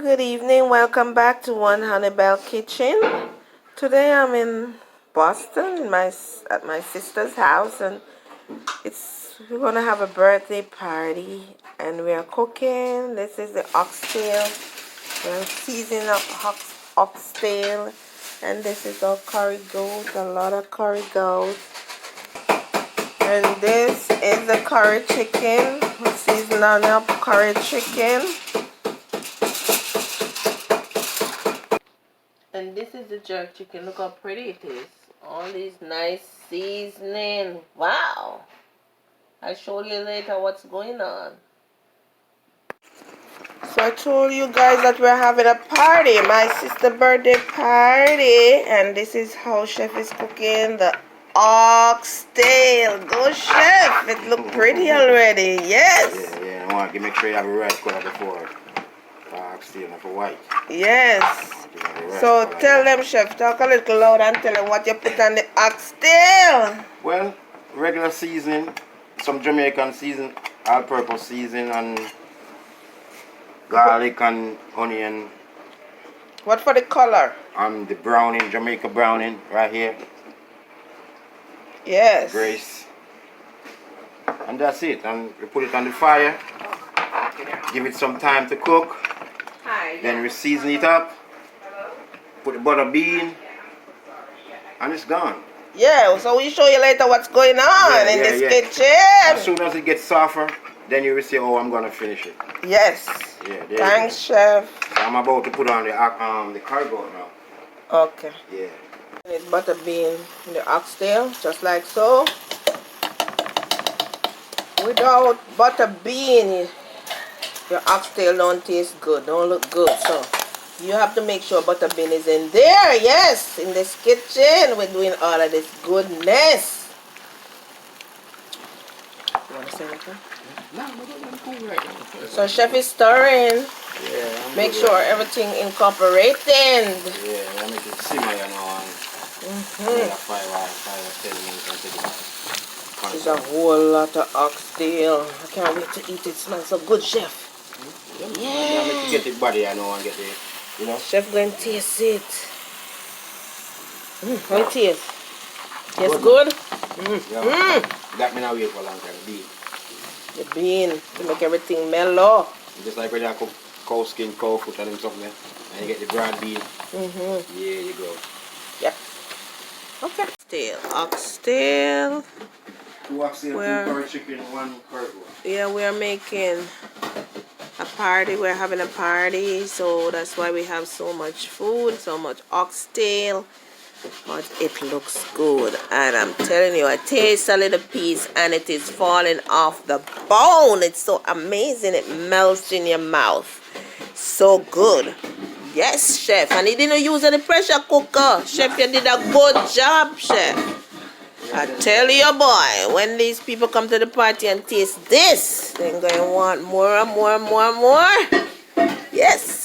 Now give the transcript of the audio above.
good evening. Welcome back to One Honey Bell Kitchen. Today I'm in Boston at my sister's house, and we're gonna have a birthday party, and we are cooking. This is the oxtail. We're seasoning up oxtail, and this is our curry goat. A lot of curry goat. And this is the curry chicken. We're seasoning up curry chicken. And this is the jerk chicken. Look how pretty it is. All these nice seasoning. Wow. I'll show you later what's going on. So I told you guys that we're having a party. My sister's birthday party. And this is how Chef is cooking the oxtail. Go Chef. It looks pretty already. Yes. Yeah. I want to make sure you have a red color before oxtail, not for white. Yes. So tell them, Chef, talk a little loud and tell them what you put on the oxtail. Well, regular seasoning, some Jamaican season, all-purpose seasoning, and garlic and onion. What for the color? The browning, Jamaica browning, right here. Yes. Grace. And that's it. And we put it on the fire. Give it some time to cook. Then we season it up. Put the butter bean, and it's gone. Yeah, so we show you later what's going on in this kitchen. As soon as it gets softer, then you will say, "Oh, I'm gonna finish it." Yes. Yeah. Thanks, Chef. So I'm about to put on the curry goat now. Okay. Yeah. It's butter bean in the oxtail, just like so. Without butter bean, your oxtail don't taste good, don't look good. So you have to make sure butter bean is in there. Yes, in this kitchen we're doing all of this goodness. You want to say anything? No, so Chef is stirring. Yeah. Make sure everything incorporated. Yeah, I make it simmer, you know, and 5 or 10 minutes until it There's a whole lot of oxtail. I can't wait to eat it. It smells so good, Chef. Yeah. I make to get it body, I know, and get the, you know. Chef going to taste it. How it taste? Tastes good? Got me now wait for a long time. The bean to make everything mellow. Just like when you cook cow skin, cow foot and something, and you get the broad bean. Yeah, you go. Yeah. Okay. Oxtail. 2 oxtail, 2 curry chicken, 1 curry goat. Yeah, we are making a party. We're having a party, so that's why we have so much food, so much oxtail. But it looks good, and I'm telling you, I taste a little piece and it is falling off the bone. It's so amazing. It melts in your mouth. So good. Yes, Chef. And he didn't use any pressure cooker. Chef, you did a good job, Chef. I tell you, boy, when these people come to the party and taste this, they're going to want more and more and more and more. Yes.